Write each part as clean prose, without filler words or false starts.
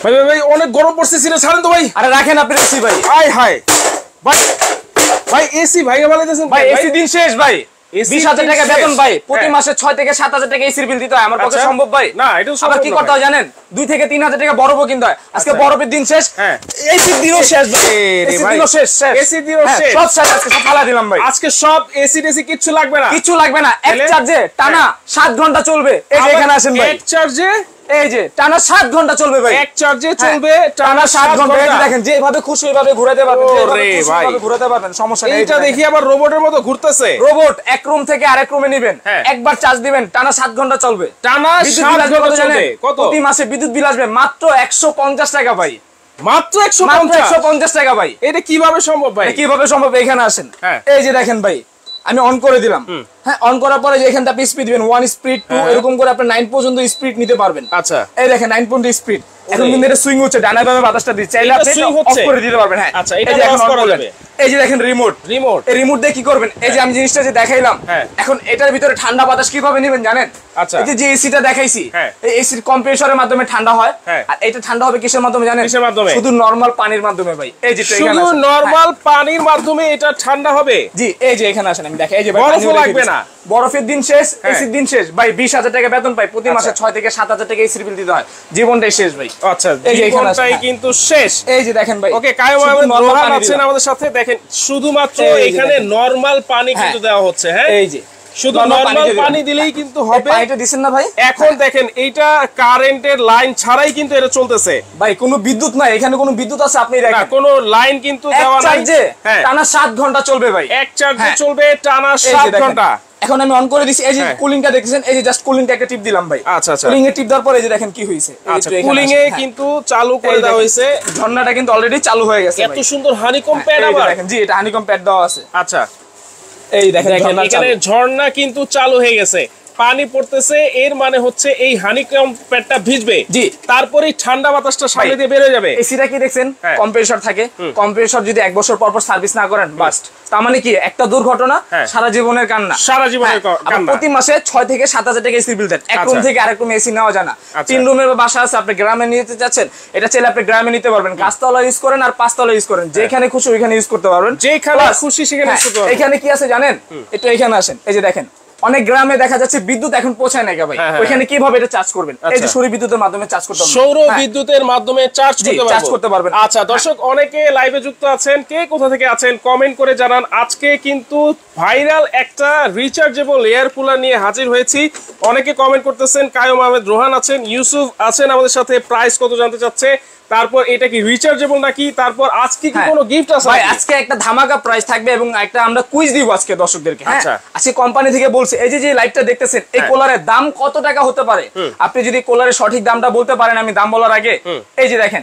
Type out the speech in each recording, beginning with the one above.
ভাই ভাই ভাই অনেক গরম পড়ছে, সিনে ছাড়েন তো ভাই। আরে রাখেন আপনি এসি ভাই। হাই হাই ভাই, ভাই এসি ভাই বলাইতেছেন ভাই, এসি দিন শেষ ভাই। 20,000 টাকা বেতন ভাই, প্রতি মাসে 6 থেকে 7,000 টাকা এসির বিল দিতে হয়। আমার পক্ষে সম্ভব ভাই না, এটা সম্ভব না। আবার কি করতে হয় জানেন, 2 থেকে 3,000 টাকা বরফও কিনতে হয়। আজকে বরফের দিন শেষ, এসির দিনও শেষ ভাই। এসির দিনও শেষ, এসির দিনও শেষ, সব শেষ। আজকে সব ফালা দিলাম ভাই। আজকে সব এসি টেসি কিচ্ছু লাগবে না, কিচ্ছু লাগবে না। এক চার্জে টানা 7 ঘন্টা চলবে। এই যে এখানে আসেন ভাই, এক চার্জে এই যে টানা 7 ঘন্টা চলবে ভাই। এক চার্জে চলবে টানা 7 ঘন্টা। এই যে দেখেন, যেভাবে খুশি ওইভাবে ঘোরাতে পারবেন, ওরে ভাই ঘোরাতে পারবেন, সমস্যা নেই। এইটা দেখি আবার রোবটের মতো ঘুরতেছে। রোবট এক রুম থেকে আরেক রুমে নেবেন, একবার চার্জ দিবেন, টানা 7 ঘন্টা চলবে। টানা 7 ঘন্টা চলবে। কত? প্রতি মাসে বিদ্যুৎ বিল আসবে মাত্র 150 টাকা ভাই। মাত্র 150 টাকা ভাই। এটা কিভাবে সম্ভব ভাই? কিভাবে সম্ভব? এখানে আসেন, এই যে দেখেন ভাই, আমি অন করে দিলাম। হ্যাঁ, অন করার পরে যে এখানটা আপনি স্পিড দিবেন 1 স্পিড 2 এরকম করে আপনি 9 পর্যন্ত স্পিড নিতে পারবেন। আচ্ছা, এই দেখেন 9 পর্যন্ত স্পিড। এখন কিন্তু এটা সুইং হচ্ছে, ডানা বামে বাতাসটা দিচ্ছে। চাইলে আপনি অফ করে দিতে পারবেন। হ্যাঁ, আচ্ছা, এটা অফ করা যাবে। এই যে দেখেন রিমোট, এই রিমোট দিয়ে কি করবেন? এই যে আমি জিনিসটা যে দেখাইলাম, এখন এটার ভিতরে ঠান্ডা বাতাস কিভাবে নেবেন জানেন? আচ্ছা, এই যে এসিটা দেখাইছি, এই এসির কম্প্রেসরের মাধ্যমে ঠান্ডা হয়। আর এটা ঠান্ডা হবে কিসের মাধ্যমে জানেন? কিসের মাধ্যমে? শুধু নরমাল পানির মাধ্যমে ভাই। এই যে শুধু নরমাল পানির মাধ্যমে এটা ঠান্ডা হবে। জি, এই যে এখানে আসেন, আমি দেখাই। এই যে বরফ লাগবে না, বরফের দিন শেষ, এসির দিন শেষ ভাই। 20,000 টাকা বেতন পাই, প্রতি মাসে 6 থেকে 7,000 টাকা এসির বিল দিতে হয়। জীবনটাই শেষ ভাই। আচ্ছা, জীবনটাই কিন্তু শেষ। এই যে দেখেন ভাই, ওকে, কায়ুম আহমেদ রোহান আছেন আমাদের সাথে। দেখেন শুধুমাত্র এখানে নরমাল পানি কিন্তু দেওয়া হচ্ছে। হ্যাঁ, এই যে শুধু নরমাল পানি দিলেই কিন্তু হবে। পানিটা দিবেন না ভাই। এখন দেখেন এইটা কারেন্টের লাইন ছাড়াই কিন্তু এটা চলতেছে ভাই। কোনো বিদ্যুৎ নাই এখানে, কোনো বিদ্যুৎ আছে আপনি দেখেন? না, কোনো লাইন কিন্তু দেওয়া নাই। টানা 7 ঘন্টা চলবে ভাই। এক চার্জে চলবে টানা 7 ঘন্টা। এখন আমি অন করে দিছি, এই যে কুলিংটা দেখছেন, এই যে জাস্ট কুলিংটা একটা টিপ দিলাম ভাই। আচ্ছা আচ্ছা, কুলিং এ টিপ দেওয়ার পরে এই যে দেখেন কি হইছে। আচ্ছা, কুলিং এ কিন্তু চালু করে দেওয়া হইছে। ঝর্ণাটা কিন্তু অলরেডি চালু হয়ে গেছে। এত সুন্দর হানিকম প্যাড আবার দেখেন। জি, এটা হানিকম প্যাড দেওয়া আছে। আচ্ছা, এই দেখেন এখানে ঝর্ণা কিন্তু চালু হয়ে গেছে, পানি পড়তেছে। এর মানে হচ্ছে এই হানিকম প্যাডটা ভিজবে। জি, তারপরেই ঠান্ডা বাতাসটা সামনে দিয়ে বের হয়ে যাবে। এসিটা কি দেখছেন? কম্প্রেসর থাকে। কম্প্রেসর যদি 1 বছর পর পর সার্ভিস না করেন, বাস্ট। তার মানে কি? একটা দুর্ঘটনা, সারা জীবনের কান্না। সারা জীবনের কান্না। প্রতি মাসে 6 থেকে 7,000 টাকা এসি বিল দেন। এক রুম থেকে আরেক রুমে এসি নেওয়া যায় না। 3 রুমের বাসা আছে, আপনি গ্রামে নিতে যাচ্ছেন, এটা চাইলে আপনি গ্রামে নিতে পারবেন। গাছতলা ইউজ করেন আর 5 তলা ইউজ করেন, যেখানে খুশি ওইখানে ইউজ করতে পারবেন। যেখানে খুশি সেখানে ইউজ করতে পারবেন। এখানে কি আছে জানেন? একটু এখানে আসেন, এই যে দেখেন, অনেক গ্রামে দেখা যাচ্ছে বিদ্যুৎ এখন পৌঁছায় না ভাই। ওইখানে কিভাবে এটা চার্জ করবেন? এই যে সৌর বিদ্যুতের মাধ্যমে চার্জ করতে পারবেন। সৌর বিদ্যুতের মাধ্যমে চার্জ করতে পারবেন। আচ্ছা দর্শক, অনেকে লাইভে যুক্ত আছেন, কে কোথা থেকে আছেন কমেন্ট করে জানান। আজকে কিন্তু ভাইরাল একটা রিচার্জেবল এয়ার কুলার নিয়ে হাজির হয়েছি। অনেকে কমেন্ট করতেছেন। কায়ুম আহমেদ রোহান আছেন, ইউসুফ আছেন আমাদের সাথে। প্রাইস কত জানতে চাচ্ছে, তারপর এটা কি রিচার্জেবল নাকি, তারপর আজকে কি কোনো গিফট আছে ভাই? আজকে একটা ধামাকা প্রাইস থাকবে এবং একটা আমরা কুইজ দিব আজকে দর্শকদেরকে। আচ্ছা, আজকে কোম্পানি থেকে বলছে, এই যে লাইটটা দেখতেছেন, এই কুলারের দাম কত টাকা হতে পারে? আপনি যদি কুলারের সঠিক দামটা বলতে পারেন আমি দাম বলার আগে, এই যে দেখেন,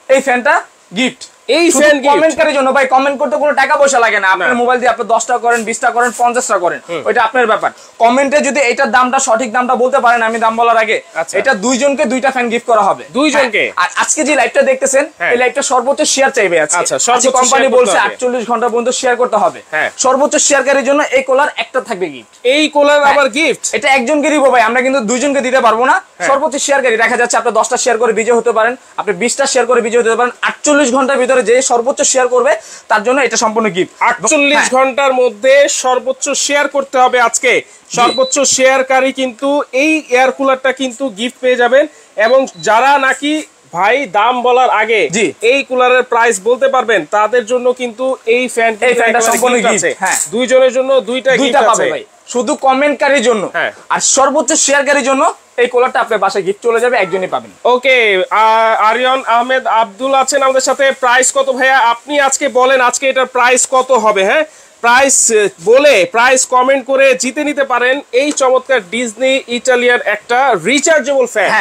এই ফ্যানটা গিফট। এই ফ্যান কমেন্টকারীর জন্য ভাই। কমেন্ট করতে কোনো টাকা পয়সা লাগে না। আপনার মোবাইল দিয়ে আপনি 10টা করেন, 20টা করেন, 50টা করেন, ওইটা আপনার ব্যাপার। কমেন্টে যদি এটার দামটা সঠিক দামটা বলতে পারেন আমি দাম বলার আগে, এটা 2 জনকে 2টা ফ্যান গিফট করা হবে। 2 জনকে। আর আজকে যে লাইভটা দেখতেছেন, এই লাইভটা সর্বোচ্চ শেয়ার চাইবে আজকে। আচ্ছা, সর্বোচ্চ কোম্পানি বলছে 48 ঘন্টা পর্যন্ত শেয়ার করতে হবে। সর্বোচ্চ শেয়ারকারীর জন্য এই কুলার একটা থাকবে গিফট। এই কুলার আবার গিফট? এটা একজনকে দিব ভাই, আমরা কিন্তু 2 জনকে দিতে পারবো না। সর্বোচ্চ শেয়ারকারী দেখা যাচ্ছে আপনি 10টা শেয়ার করে বিজয় হতে পারেন, আপনি 20টা শেয়ার করে বিজয় হতে পারেন। 48 ঘন্টার ভিতরে যে সর্বোচ্চ শেয়ার করবে তার জন্য এটা সম্পূর্ণ গিফট। 48 ঘন্টার মধ্যে সর্বোচ্চ শেয়ার করতে হবে আজকে। সর্বোচ্চ শেয়ারকারী কিন্তু এই এয়ার কুলারটা কিন্তু গিফট পেয়ে যাবেন। এবং যারা নাকি ভাই দাম বলার আগে এই কুলারের প্রাইস বলতে পারবেন, তাদের জন্য কিন্তু এই ফ্যানটা সম্পূর্ণ গিফট আছে। 2 জনের জন্য 2টা গিফট আছে ভাই, শুধু কমেন্টকারীর জন্য। আর সর্বোচ্চ শেয়ারকারীর জন্য এই কুলারটা আপনার বাসায় গিফট চলে যাবে, একজনই পাবেন। ওকে, আরিয়ান আহমেদ আব্দুল আছেন আমাদের সাথে। প্রাইস কত ভাইয়া? আপনি আজকে বলেন আজকে এটার প্রাইস কত হবে। হ্যাঁ, প্রাইস বলে প্রাইস কমেন্ট করে জিতে নিতে পারেন এই চমৎকার ডিজনি ইটালিয়ান একটা রিচার্জেবল ফ্যান।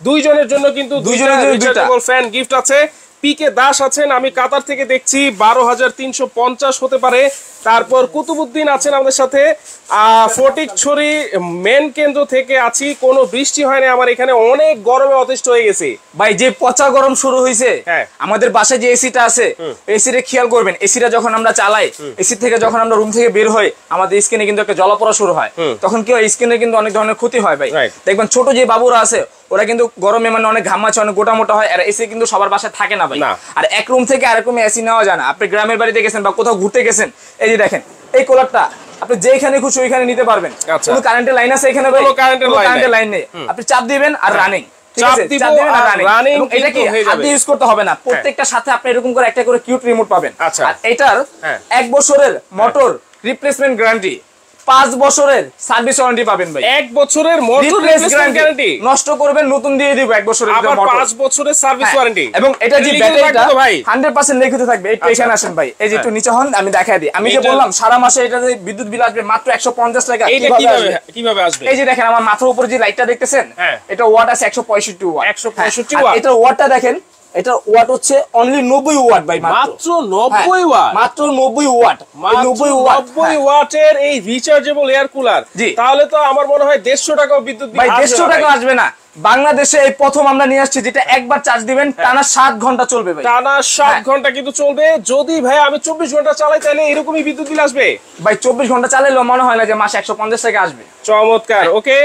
2 জনের জন্য কিন্তু 2 রিচার্জেবল ফ্যান গিফট আছে। পিকে দাস আছেন, আমি কাতার থেকে দেখছি, 12,350 হতে পারে। তারপর কুতুবুদ্দিন আছেন আমাদের সাথে, ফটিকছড়ি মেন কেন্দ্র থেকে আছি। কোনো বৃষ্টি হয়নি আমার এখানে, অনেক গরমে অতিষ্ঠ হয়ে গেছি ভাই। যে পচা গরম শুরু হয়েছে, আমাদের বাসায় যে এসিটা আছে, এসিটা খেয়াল করবেন, এসিটা যখন আমরা চালাই, এসি থেকে যখন আমরা রুম থেকে বের হই, আমাদের স্কিনে কিন্তু একটা জ্বলা পড়া শুরু হয়। তখন কি হয়, স্কিনে কিন্তু অনেক ধরনের ক্ষতি হয় ভাই। দেখবেন ছোট যে বাবুরা আছে ওরা কিন্তু গরমে মানে অনেক ঘামাচ্ছে, অনেক গোটা মোটা হয়, আর এসি কিন্তু সবার বাসায় থাকে না ভাই। আর এক রুম থেকে আরেক রুমে এসি নেওয়া যায় না। আপনি গ্রামের বাড়িতে গেছেন বা কোথাও ঘুরতে গেছেন, এই যে দেখেন এই কুলারটা আপনি যেখানে খুশি ওইখানে নিতে পারবেন। কোনো কারেন্টের লাইন আছে এখানে ভাই? কোনো কারেন্টের লাইন নেই। আপনি চাপ দিবেন আর রানিং, প্রত্যেকটার সাথে আপনি এরকম করে একটা করে কিউট রিমোট পাবেন। আর এটার 1 বছরের মোটর রিপ্লেসমেন্ট গ্যারান্টি, 5 বছরের সার্ভিস ওয়ারেন্টি পাবেন ভাই। 1 বছরের মোটর রিপ্লেসমেন্ট গ্যারান্টি, নষ্ট করবেন নতুন দিয়ে দিব 1 বছরের আবার 5 বছরের সার্ভিস ওয়ারেন্টি। এবং এটা যে ব্যাটারিটা 100% লিখিত থাকবে। একটু এখানে আসেন ভাই, এই যে একটু নিচে হন, আমি দেখাই দিই। আমি যে বললাম সারা মাসে এটাতে বিদ্যুৎ বিল আসবে মাত্র 150 টাকা। এটা কিভাবে আসবে? এই যে দেখেন আমার মাথার উপরে যে লাইটটা দেখতেছেন, এটা ওয়াট আছে 165 ওয়াট। 165 ওয়াট। এটা ওয়াটটা দেখেন, এটা ওয়াট হচ্ছে অনলি 90 ওয়াট ভাই, মাত্র 90 ওয়াট, মাত্র 90 ওয়াট। 90 ওয়াটের এই রিচার্জেবল এয়ার কুলার, তাহলে তো আমার মনে হয় 150 টাকাও বিদ্যুৎ বিল ভাই 150 টাকা আসবে না। বাংলাদেশে এই প্রথম আমরা নিয়ে আসছি যেটা একবার চার্জ দিবেন টানা 7 ঘন্টা চলবে ভাই, টানা 7 ঘন্টা কিন্তু চলবে। যদি ভাই আমি 24 ঘন্টা চালাই তাহলে এরকমই বিদ্যুৎ বিল আসবে ভাই। 24 ঘন্টা চালালেও মনে হয় না যে মাসে 150 টাকা আসবে। চমৎকার। ওকে,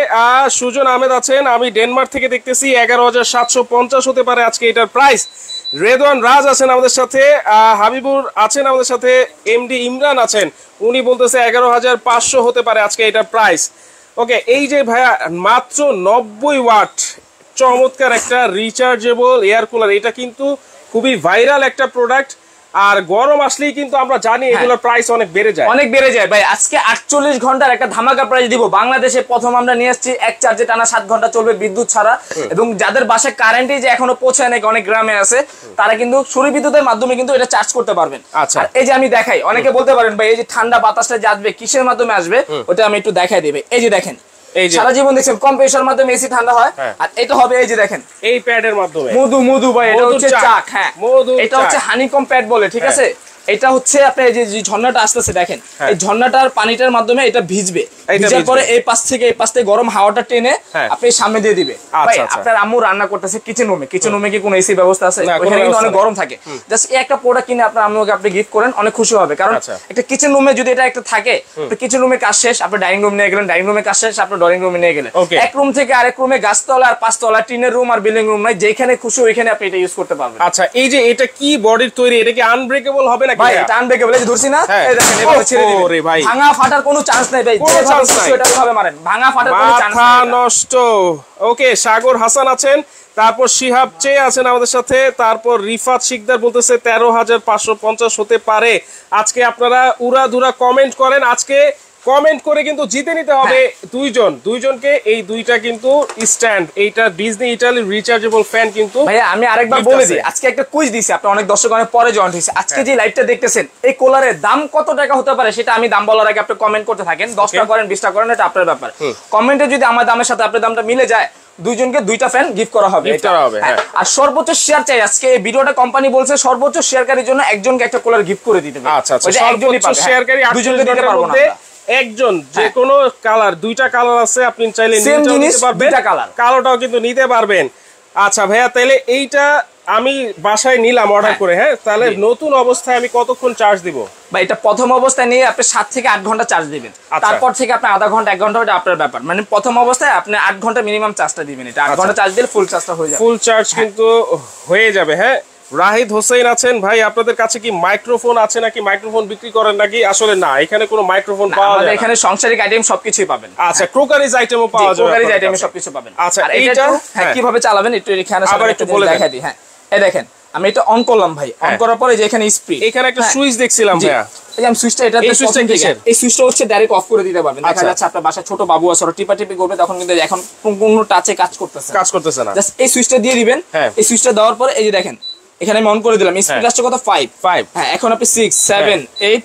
সুজন আহমেদ আছেন, আমি ডেনমার্ক থেকে দেখতেছি 11,750 হতে পারে আজকে এটার প্রাইস। রেদওয়ান রাজ আছেন আমাদের সাথে, হাবিবুর আছেন আমাদের সাথে, এমডি ইমরান আছেন, উনি বলতেছে 11,500 হতে পারে আজকে এটার প্রাইস। ওকে, এই যে ভাইয়া মাত্র 90 ওয়াট চমৎকার একটা রিচার্জেবল এয়ার কুলার, এটা কিন্তু খুবই ভাইরাল একটা প্রোডাক্ট। আর গরম আসলেই কিন্তু আমরা জানি এগুলোর প্রাইস অনেক বেড়ে যায়, ভাই। আজকে 48 ঘন্টার একটা ধামাকা প্রাইস দিব। বাংলাদেশে প্রথম আমরা নিয়ে আসছি এক চার্জে টানা 7 ঘন্টা চলবে বিদ্যুৎ ছাড়া। এবং যাদের বাসায় কারেন্টই যে এখনো পৌঁছায় নাই, অনেক গ্রামে আছে, তারা কিন্তু সৌর বিদ্যুতের মাধ্যমে কিন্তু এটা চার্জ করতে পারবেন। আচ্ছা, এই যে আমি দেখাই, অনেকে বলতে পারেন ভাই এই যে ঠান্ডা বাতাসটা যে আসবে কিসের মাধ্যমে আসবে, ওটা আমি একটু দেখাই দিই। এই যে দেখেন, সারা জীবন দেখছেন কম্প্রেসার মাধ্যমে এসি ঠান্ডা হয়, আর এটা হবে এই যে দেখেন এই প্যাডের মাধ্যমে মধু ভাই, এটা হচ্ছে চাক। হ্যাঁ, এটা হচ্ছে হানিকম প্যাড বলে, ঠিক আছে। এটা হচ্ছে আপনি এই যে ঝর্ণাটা আসতেছে দেখেন, এই ঝর্ণাটার পানিটার মাধ্যমে এটা ভিজবে, ভিজার পরে এই পাশ থেকে গরম হাওয়াটা টেনে আপনি সামনে দিয়ে দিবে। ভাই আপনার আম্মু রান্না করতেছে কিচেন রুমে কি কোনো এসি ব্যবস্থা আছে? ওখানে কিন্তু অনেক গরম থাকে। জাস্ট এই একটা প্রোডাক্ট কিনে আপনার আম্মুকে আপনি গিফট করেন, অনেক খুশি হবে। কারণ একটা কিচেন রুমে যদি এটা একটা থাকে, কিচেন রুমে কাজ শেষ আপনি ডাইনিং রুম নিয়ে গেলেন, ডাইনিং রুমে কাজ শেষ আপনি ড্রয়িং রুমে নিয়ে গেলেন। এক রুম থেকে আরেক রুমে গাছতলা আর 5 তলা টিনের রুম আর বিল্ডিং রুম নাই, যেখানে খুশি ওইখানে আপনি এটা ইউজ করতে পারবেন। আচ্ছা, এই যে এটা কি বডির তৈরি, এটা কি আনব্রেকেবল হবে নাকি? ভাই এটা আনব্রেকেবল, এই যে ধরছি না, এই দেখেন এভাবে ছেড়ে দিবেন। ওরে ভাই, ভাঙা ফাটার কোনো চান্স নাই ভাই, কোনো চান্স নাই, এটা ভাবে মারেন, ভাঙা ফাটার কোনো চান্স নাই, মাথা নষ্ট। ওকে, সাগর হাসান আছেন, তারপর শিহাব চে আছেন আমাদের সাথে, তারপর রিফাত শিকদার বলতেছে 13,550 হতে পারে। আজকে আপনারা উড়াধুরা কমেন্ট করেন, আজকে কমেন্ট করে কিন্তু জিতে নিতে হবে দুইজনকে এই দুইটা কিন্তু স্ট্যান্ড, এইটা ডিজনি ইটালি রিচার্জেবল ফ্যান কিন্তু। ভাইয়া আমি আরেকবার বলে দিই, আজকে একটা কুইজ দিছি, আপনি অনেক দর্শক অনেক পরে জয়েন্ট হয়েছে। আজকে যে লাইভটা দেখতেছেন এই কোলারের দাম কত টাকা হতে পারে সেটা আমি দাম বলার আগে আপনি কমেন্ট করতে থাকেন, 10টা করেন 20টা করেন, এটা আপনার ব্যাপার। কমেন্টে যদি আমার দামের সাথে আপনার দামটা মিলে যায়, দুইজনকে 2টা ফ্যান গিফট করা হবে। আর সর্বোচ্চ শেয়ার চাই, আজকে এই ভিডিওটা কোম্পানি বলছে সর্বোচ্চ শেয়ারকারীর জন্য একজনকে একটা কোলার গিফট করে দিতে হবে। আচ্ছা, সর্বোচ্চ শেয়ারকারী দুইজনকে দিতে পারবো না, একজন যে কোনো কালার, 2টা কালার আছে, আপনি চাইলে নিতে পারবেন, কালোটাও কিন্তু নিতে পারবেন। আচ্ছা ভাইয়া, তাহলে এইটা আমি বাসায় নিলাম অর্ডার করে, হ্যাঁ, তাহলে নতুন অবস্থায় আমি কতক্ষণ চার্জ দিব? বা এটা প্রথম অবস্থায় নিয়ে আপনি 7 থেকে 8 ঘন্টা চার্জ দিবেন, তারপর থেকে আপনি আধা ঘন্টা 1 ঘন্টা ওটা আপনার ব্যাপার। মানে প্রথম অবস্থায় আপনি 8 ঘন্টা মিনিমাম চার্জটা দিবেন, এটা 8 ঘন্টা চার্জ দিলে ফুল চার্জটা হয়ে যাবে, ফুল চার্জ কিন্তু হয়ে যাবে। হ্যাঁ, রাহিদ হোসেন আছেন, ভাই আপনাদের কাছে কি মাইক্রোফোন আছে নাকি মাইক্রোফোন বিক্রি করেন নাকি? আসলে না, এখানে কোনো মাইক্রোফোন পাওয়া যায় না, এখানে সাংসারিক আইটেম সবকিছুই পাবেন। আচ্ছা, ক্রোকারিজ আইটেমও পাওয়া যাবে, ক্রোকারিজ আইটেমে সবকিছু পাবেন। আচ্ছা, এইটা কিভাবে চালাবেন একটু এখানে আবার একটু বলে দেখাই দিই। হ্যাঁ, এই দেখেন আমি এটা অন করলাম ভাই, অন করার পরে যে এখানে স্পিড, এখানে একটা সুইচ দেখছিলাম ভাইয়া, এই আমি সুইচটা এটা এই সুইচটা হচ্ছে ডাইরেক্ট অফ করে দিতে পারবেন। দেখা যাচ্ছে আপনার বাসায় ছোট বাবু আছে, ওরা টিপাটিপি করবে, তখন কিন্তু এখন কোনো টাচে কাজ করতেছে না, জাস্ট এই সুইচটা দিয়ে দিবেন। এই সুইচটা দেওয়ার পরে এই যে দেখেন এখানে আমি অন করে দিলাম, স্পিড আসছে কত 5। হ্যাঁ, এখন আপনি 6 7 8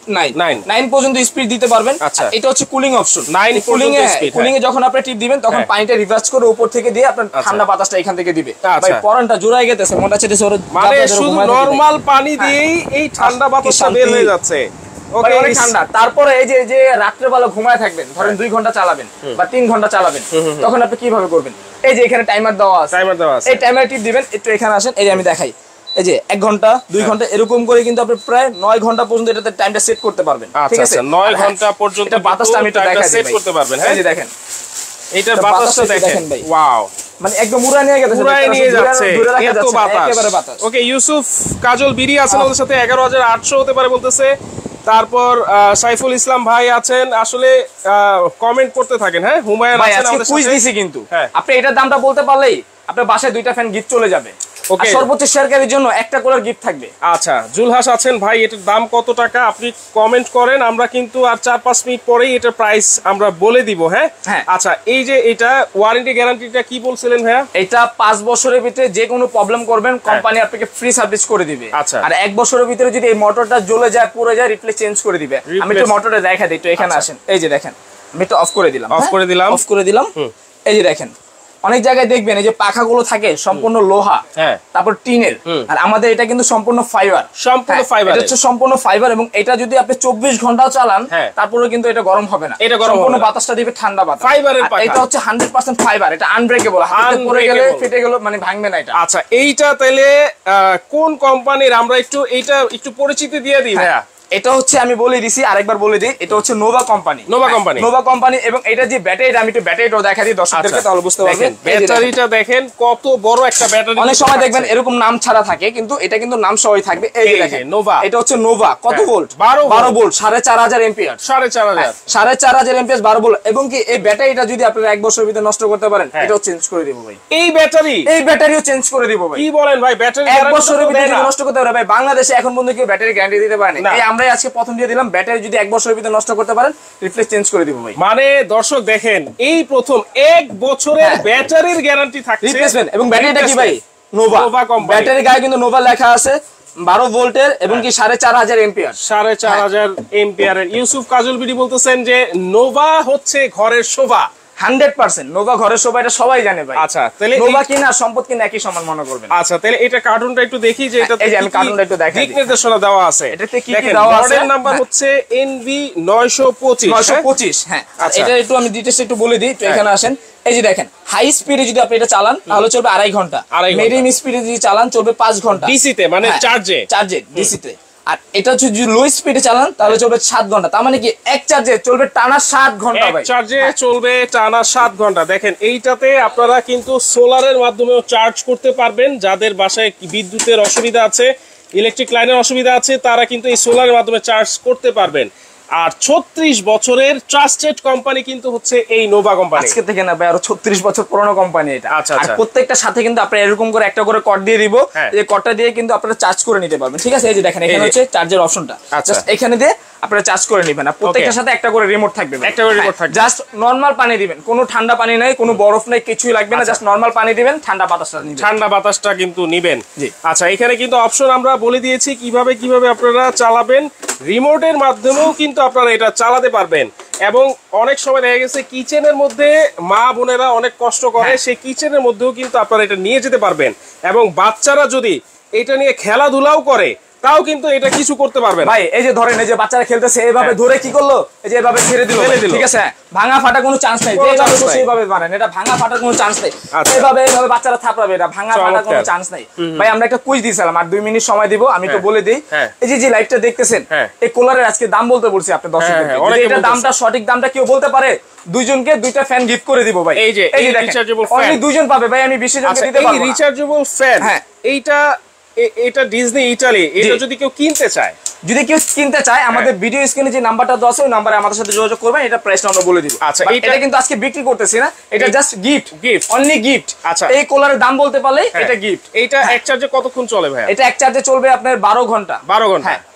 9 পর্যন্ত স্পিড দিতে পারবেন। এটা হচ্ছে কুলিং অপশন, 9 কুলিং এ যখন আপনি টিপ দিবেন তখন পানিটা রিভার্স করে উপর থেকে দিয়ে আপনার ঠান্ডা বাতাসটা এখান থেকে দিবে। ভাই পরানটা জোড়াই গেছে, মনটা হচ্ছে মানে শুধু নরমাল পানি দিয়েই এই ঠান্ডা বাতাসটা বের হয়ে যাচ্ছে। ওকে, অনেক ঠান্ডা। তারপরে এই যে রাত্রে বেলা ঘুমায় থাকবেন, ধরেন 2 ঘন্টা চালাবেন বা 3 ঘন্টা চালাবেন, তখন আপনি কিভাবে করবেন? এই যে এখানে টাইমার দেওয়া আছে, এই টাইমার টিপ দিবেন, একটু এখানে আসেন, এই যে আমি দেখাই, এই যে 1 ঘন্টা 2 ঘন্টা এরকম করে কিন্তু আপনি প্রায় 9 ঘন্টা পর্যন্ত এটাতে টাইমটা সেট করতে পারবেন। ঠিক আছে, 9 ঘন্টা পর্যন্ত এটা বাতাসটা আমি টাইমটা সেট করতে পারবেন। হ্যাঁ, এই যে দেখেন এটার বাতাসটা দেখেন ভাই, ওয়াও, মানে একদম উড়ায় নিয়ে গেছে, উড়ায় নিয়ে যাচ্ছে, এত বাতাস। ওকে, ইউসুফ কাজল বিডি আছেন আমাদের সাথে, 11,800 হতে পারে বলতেছে। তারপর সাইফুল ইসলাম ভাই আছেন, আসলে কমেন্ট করতে থাকেন। হ্যাঁ, হুমায়ুন ভাই আছেন আজকে আমাদের কুইজ সাথে। দিছি কিন্তু হ্যাঁ, আপনি এটার দামটা বলতে পারলেই আপনার বাসায় 2টা ফ্যান গিফট চলে যাবে। ওকে, আর সর্বোচ্চ শেয়ারকারীর জন্য একটা কুলার গিফট থাকবে। আচ্ছা, জুলহাস আছেন ভাই, এটার দাম কত টাকা আপনি কমেন্ট করেন, আমরা কিন্তু আর 4-5 মিনিট পরেই এটার প্রাইস আমরা বলে দিব। হ্যাঁ, আচ্ছা, এই যে এটা ওয়ারেন্টি গ্যারান্টিটা কি বলছিলেন ভাইয়া? এটা 5 বছরের ভিতরে যে কোনো প্রবলেম করবেন কোম্পানি আপনাকে ফ্রি সার্ভিস করে দিবে। আচ্ছা, আর 1 বছরের ভিতরে যদি এই মোটরটা জ্বলে যায়, পুড়ে যায়, রিপ্লেস চেঞ্জ করে দিবে। আমি একটু মোটরটা দেখাই দিই, একটু এখানে আসেন। এই যে দেখেন, আমি একটু অফ করে দিলাম, অফ করে দিলাম। এই যে দেখেন, অনেক জায়গায় দেখবেন এই যে পাখাগুলো থাকে সম্পূর্ণ লোহা, তারপর টিনের, আর আমাদের এটা কিন্তু সম্পূর্ণ ফাইবার। এটা হচ্ছে সম্পূর্ণ ফাইবার, এবং এটা যদি আপনি 24 ঘন্টাও চালান তারপরে কিন্তু এটা গরম হবে না, এটা সম্পূর্ণ বাতাসটা দিবে ঠান্ডা বাতাস। ফাইবারের পাখা, এটা হচ্ছে 100% ফাইবার, এটা আনব্রেকেবল, হাতে পড়ে গেলে ফেটে গেল মানে ভাঙবে না এটা। আচ্ছা, এইটা তাহলে কোন কোম্পানির, আমরা এইটা একটু পরিচিতি দিয়ে দিই ভাইয়া। এটা হচ্ছে আমি বলে দিছি, আরেকবার বলে দিই, এটা হচ্ছে নোভা কোম্পানি। এবং এটা যে ব্যাটারিটা, আমি একটু ব্যাটারিটাও দেখা দিই দর্শকদেরকে, তাহলে বুঝতে পারবেন। ব্যাটারিটা দেখেন কত বড় একটা ব্যাটারি। অনেক সময় দেখবেন এরকম নাম ছাড়া থাকে, কিন্তু এটা কিন্তু নাম সহই থাকবে। এই যে দেখেন নোভা, এটা হচ্ছে নোভা। কত volt? 12 volt, 4500 ampere. 4500 ampere, 12 volt. এবং কি এই ব্যাটারিটা যদি আপনারা 1 বছরের ভিতরে নষ্ট করতে পারেন, এটাও চেঞ্জ করে দিব ভাই। এই ব্যাটারিও চেঞ্জ করে দিব ভাই। কি বলেন ভাই? ব্যাটারি 1 বছরের ভিতরে নষ্ট করতে পারে ভাই। বাংলাদেশে এখন পর্যন্ত কেউ ব্যাটারি গ্যারান্টি দিতে পারে না। আমরাই আজকে প্রথম দিয়ে দিলাম, ব্যাটারি যদি 1 বছরের ভিতরে নষ্ট করতে পারেন, রিপ্লেস চেঞ্জ করে দিব ভাই। মানে দর্শক দেখেন, এই প্রথম 1 বছরের ব্যাটারির গ্যারান্টি থাকছে, রিপ্লেসমেন্ট। এবং ব্যাটারিটা কি ভাই? Nova company. ব্যাটারির গায়ে কিন্তু নোভা লেখা আছে, 12 ভোল্টের, এবং কি 4500 এম্পিয়ার। 4500 এম্পিয়ারের। ইউসুফ কাজল বিডি বলতেছেন যে নোভা হচ্ছে ঘরের শোভা। 100% নোভা ঘরের শোভা, এটা সবাই জানে ভাই। আচ্ছা, তাহলে নোভা কিনা সম্পদ কিনা একই সমান মনে করবেন। আচ্ছা, তাহলে এটা কার্টুনটা একটু দেখি, যে এটা এই যে আমি কার্টুনটা একটু দেখাই দিই। দিক নির্দেশনা দেওয়া আছে, এটাতে কি কি দেওয়া আছে। মডেল নাম্বার হচ্ছে NV 925। হ্যাঁ, এটা একটু আমি ডিটেইলস একটু বলে দিই, তো এখানে আসেন। এই যে দেখেন, হাই স্পিডে যদি আপনি এটা চালান তাহলে চলবে 2.5 ঘন্টা, মিডিয়াম স্পিডে যদি চালান চলবে 5 ঘন্টা ডিসি তে, মানে চার্জে ডিসি তে। আর এটা হচ্ছে যদি লো স্পিডে চালান তাহলে চলবে 7 ঘন্টা। তার মানে কি এক চার্জে চলবে টানা 7 ঘন্টা ভাই। চার্জে চলবে টানা 7 ঘন্টা। দেখেন, এইটাতে আপনারা কিন্তু সোলারের মাধ্যমেও চার্জ করতে পারবেন। যাদের বাসায় বিদ্যুতের অসুবিধা আছে, ইলেকট্রিক লাইনের অসুবিধা আছে, তারা কিন্তু এই সোলারের মাধ্যমে চার্জ করতে পারবেন। আর 36 বছরের ট্রাস্টেড কোম্পানি কিন্তু হচ্ছে এই নোভা কোম্পানি। আজকে থেকে না ভাই, আরো 36 বছর পুরনো কোম্পানি এটা। আচ্ছা, আর প্রত্যেকটা সাথে কিন্তু আপনারা এরকম করে একটা করে কর্ড দিয়ে দিব, এই কর্ডটা দিয়ে কিন্তু আপনারা চার্জ করে নিতে পারবেন। ঠিক আছে, এই যে দেখেন এখানে হচ্ছে চার্জের অপশনটা, জাস্ট এখানে দিয়ে আপনারা চার্জ করে নেবেন। আর প্রত্যেকটার সাথে একটা করে রিমোট থাকবে, জাস্ট নরমাল পানি দিবেন, কোনো ঠান্ডা পানি নাই, কোনো বরফ নাই, কিছুই লাগবে না, জাস্ট নরমাল পানি দিবেন, ঠান্ডা বাতাসটা কিন্তু নিবেন। আচ্ছা, এখানে কিন্তু অপশন আমরা বলে দিয়েছি কিভাবে আপনারা চালাবেন। রিমোটের মাধ্যমেও কিন্তু আপনারা এটা চালাতে পারবেন। এবং অনেক সময় দেখা গেছে কিচেনের মধ্যে মা বোনেরা অনেক কষ্ট করে, সেই কিচেনের মধ্যেও কিন্তু আপনারা এটা নিয়ে যেতে পারবেন। এবং বাচ্চারা যদি এটা নিয়ে খেলাধুলাও করে তাও কিন্তু এটা কিছু করতে পারবে ভাই। এই যে ধরেন, এই যে বাচ্চারা খেলতেছে, এইভাবে ধরে কি করলো, এই যে এভাবে ছেড়ে দিল, ঠিক আছে, ভাঙা ফাটা কোনো চান্স নাই। সেইভাবে মারেন, এটা ভাঙা ফাটার কোনো চান্স নাই। এইভাবে বাচ্চারা থাপড়াবে, এটা ভাঙা ফাটার কোনো চান্স নাই ভাই। আমরা একটা কুইজ দিয়েছিলাম, আর 2 মিনিট সময় দিব, আমি তো বলে দিই। এই যে লাইটটা দেখতেছেন, এই কুলারের আজকে দাম বলতে বলছি আপনি দর্শকদেরকে, এটা দামটা সঠিক দামটা কেউ বলতে পারে, 2 জনকে 2টা ফ্যান গিফট করে দিব ভাই। এই যে রিচার্জেবল ফ্যান অনলি 2 জন পাবে ভাই, আমি 20 জনকে দিতে পারবো। এই রিচার্জেবল ফ্যান, এটা ডিজনি ইতালি, এটা যদি কেউ কিনতে চায়, আমাদের ভিডিও স্ক্রিনে যে নাম্বারটা দেওয়া আছে ওই নম্বরে আমাদের সাথে যোগাযোগ করবেন, এটা প্রাইসটা আমরা বলে দিব। আচ্ছা, এটা কিন্তু আজকে বিক্রি করতেছি না, এটা জাস্ট গিফট, অনলি গিফট। আচ্ছা, এই কোলারের দাম বলতে পারলে এটা গিফট। এটা এক চার্জে কতক্ষণ চলে ভাই? এটা এক চার্জে চলবে আপনার 12 ঘন্টা।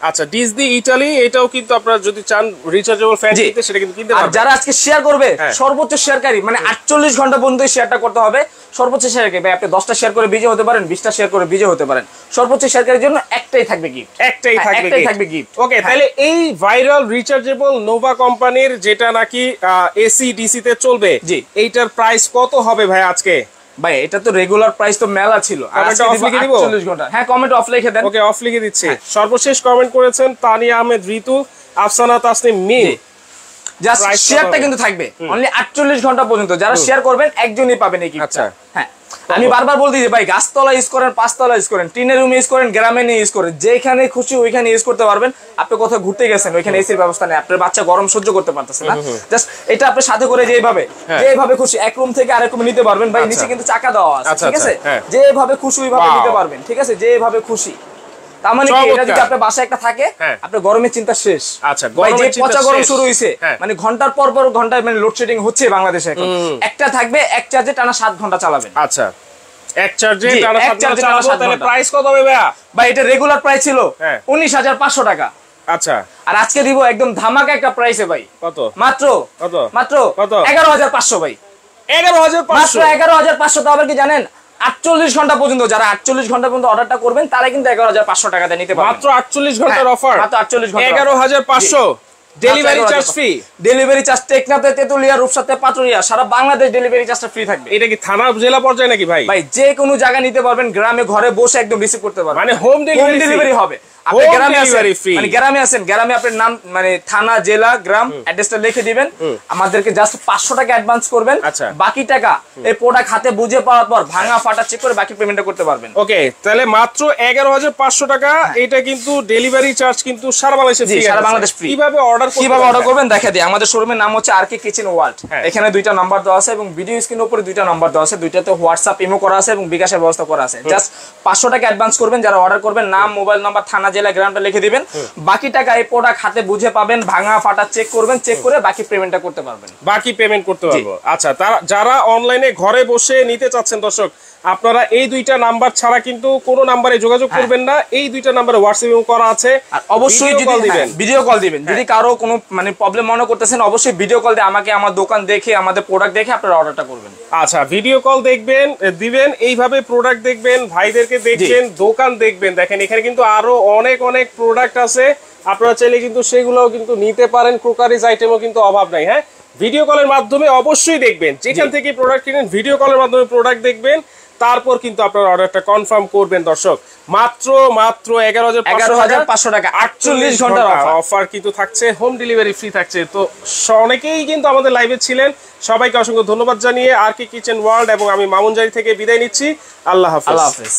আচ্ছা, ডিজনি ইতালি, এটাও কিন্তু আপনারা যদি চান রিচার্জেবল ফ্যান কিনতে, সেটা কিন্তু কিনতে পারবেন। আর যারা আজকে শেয়ার করবে, সর্বোচ্চ শেয়ারকারী, মানে 48 ঘন্টা পর্যন্ত শেয়ারটা করতে হবে। সর্বোচ্চ শেয়ারকারী ভাই, আপনি 10টা শেয়ার করে বিজয় হতে পারেন, 20টা শেয়ার করে বিজয় হতে পারেন। সর্বোচ্চ শেয়ারকারীর জন্য একটাই থাকবে গিফট। ওকে, তাহলে এই ভাইরাল রিচার্জেবল নোভা কোম্পানির, যেটা নাকি এসি ডিসি তে চলবে, এইটার প্রাইস কত হবে ভাই আজকে? ভাই এটা তো রেগুলার প্রাইস তো মেলা ছিল, আর আজকে দিব 48 ঘন্টা। হ্যাঁ, কমেন্ট অফ লিখে দেন। ওকে, অফ লিখে দিচ্ছি। সর্বশেষ কমেন্ট করেছেন তানিয়া আহমেদ ঋতু, আফসানা তাসনিম মিম। জাস্ট শেয়ারটা কিন্তু থাকবে অনলি 48 ঘন্টা পর্যন্ত। যারা শেয়ার করবেন একজনই পাবেন এই গিফটটা। হ্যাঁ, আমি বারবার বলতে যে ভাই গাছতলা ইউজ করেন, পাঁচতলা ইউজ করেন, টিনের রুম ইউজ করেন, গ্রামে নিয়ে ইউজ করেন, যেখানে খুশি ওইখানে ইউজ করতে পারবেন। আপনি কোথাও ঘুরতে গেছেন, ওইখানে এসির ব্যবস্থা নেই, আপনার বাচ্চা গরম সহ্য করতে পারতেছে না, জাস্ট এটা আপনি সাথে করে যেভাবে খুশি এক রুম থেকে আরেক রুমে নিতে পারবেন। ভাই নিচে কিন্তু চাকা দেওয়া আছে, ঠিক আছে, যেভাবে খুশি ওইভাবে নিতে পারবেন, ঠিক আছে, যেভাবে খুশি। তার মানে কি এটা যদি আপনার বাসায় একটা থাকে, আপনার গরমের চিন্তা শেষ। আচ্ছা, ভাই যে পচা গরম শুরু হইছে, মানে ঘন্টার পর পর ঘন্টায় মানে লোডশেডিং হচ্ছে বাংলাদেশে এখন, একটা থাকবে এক চার্জে টানা 7 ঘন্টা চালাবেন। আচ্ছা, এক চার্জে টানা 7 ঘন্টা চালাবো, তাহলে প্রাইস কত হবে ভাইয়া? ভাই এটা রেগুলার প্রাইস ছিল 19,500 টাকা। আচ্ছা, আর আজকে দিব একদম ধামাকা একটা প্রাইসে ভাই। কত? মাত্র কত? মাত্র কত? 11,500 ভাই। 11,500 মাত্র 11,500। তো আবার কি জানেন, 48 ঘন্টা পর্যন্ত, যারা 48 ঘন্টা পর্যন্ত অর্ডারটা করবেন তারা কিন্তু 11,500 টাকা দিয়ে নিতে পারবেন। মাত্র 48 ঘন্টার অফার, মাত্র 48 ঘন্টা, 11,500। Delivery charge free, delivery charge টেকনাফে, তেতুলিয়া, রূপসাতে, পাটুরিয়া, সারা বাংলাদেশ ডেলিভারি চার্জটা ফ্রি থাকবে। এটা কি থানা জেলা পর্যায়ে নাকি ভাই? ভাই যে কোনো জায়গায় নিতে পারবেন, গ্রামে ঘরে বসে একদম রিসিভ করতে পারবেন, মানে হোম ডেলিভারি হবে। আপনি গ্রামে আছেন, গ্রামে আপনার নাম মানে থানা, জেলা, গ্রাম, অ্যাড্রেসটা লিখে দিবেন, আমাদেরকে জাস্ট 500 টাকা অ্যাডভান্স করবেন। বাকি টাকা এই প্রোডাক্ট হাতে বুঝে পাওয়ার পর ভাঙা ফাটা চেক করে বাকি পেমেন্টটা করতে পারবেন। ওকে, তাহলে মাত্র 11,500 টাকা। এটা কিন্তু ডেলিভারি চার্জ কিন্তু সারা বাংলাদেশে ফ্রি, সারা বাংলাদেশ ফ্রি। কিভাবে অর্ডার করবেন দেখা দিই। আমাদের শোরুমের নাম হচ্ছে আরকে কিচেন ওয়ার্ল্ড। এখানে 2টা নাম্বার দেওয়া আছে এবং ভিডিও স্ক্রিনের উপরে 2টা নাম্বার দেওয়া আছে, 2টাতে হোয়াটসঅ্যাপ, ইমো করা আছে এবং বিকাশের ব্যবস্থা করা আছে। জাস্ট 500 টাকা অ্যাডভান্স করবেন, যারা অর্ডার করবেন, নাম, মোবাইল নাম্বার, থানা, জেলা, গ্রামটা লিখে দিবেন। বাকি টাকা এই প্রোডাক্ট হাতে বুঝে পাবেন, ভাঙা ফাটা চেক করবেন, চেক করে বাকি পেমেন্টটা করতে পারবেন, বাকি পেমেন্ট করতে পারবো। আচ্ছা, যারা অনলাইনে ঘরে বসে নিতে চাচ্ছেন দর্শক, আপনারা এই 2টা নাম্বার ছাড়া কিন্তু কোনো নাম্বারে যোগাযোগ করবেন না। এই 2টা নাম্বারে হোয়াটসঅ্যাপ করা আছে, আর অবশ্যই ভিডিও কল দিবেন। যদি কারো কোনো মানে প্রবলেম মনে করতেছেন, অবশ্যই ভিডিও কল দিয়ে আমাকে আমার দোকান দেখে, আমাদের প্রোডাক্ট দেখে আপনারা অর্ডারটা করবেন। আচ্ছা, ভিডিও কল দিবেন, এইভাবে প্রোডাক্ট দেখবেন, ভাইদেরকে দেখবেন, দোকান দেখবেন। দেখেন এখানে কিন্তু আরো অনেক প্রোডাক্ট আছে, আপনারা চাইলে কিন্তু সেগুলোও কিন্তু নিতে পারেন। ক্রোকারিজ আইটেমও কিন্তু অভাব নাই। হ্যাঁ, ভিডিও কলের মাধ্যমে অবশ্যই দেখবেন, যেখান থেকে প্রোডাক্ট কিনেন ভিডিও কলের মাধ্যমে প্রোডাক্ট দেখবেন, তারপর কিন্তু আপনার অর্ডারটা কনফার্ম করবেন। দর্শক, মাত্র 11,500 টাকা, 48 ঘন্টার অফার কিন্তু থাকছে, হোম ডেলিভারি ফ্রি থাকছে। তো অনেকেই কিন্তু আমাদের লাইভে ছিলেন, সবাইকে অসংখ্য ধন্যবাদ জানিয়ে আরকে কিচেন ওয়ার্ল্ড এবং আমি মামুন জারি থেকে বিদায় নিচ্ছি। আল্লাহ হাফেজ।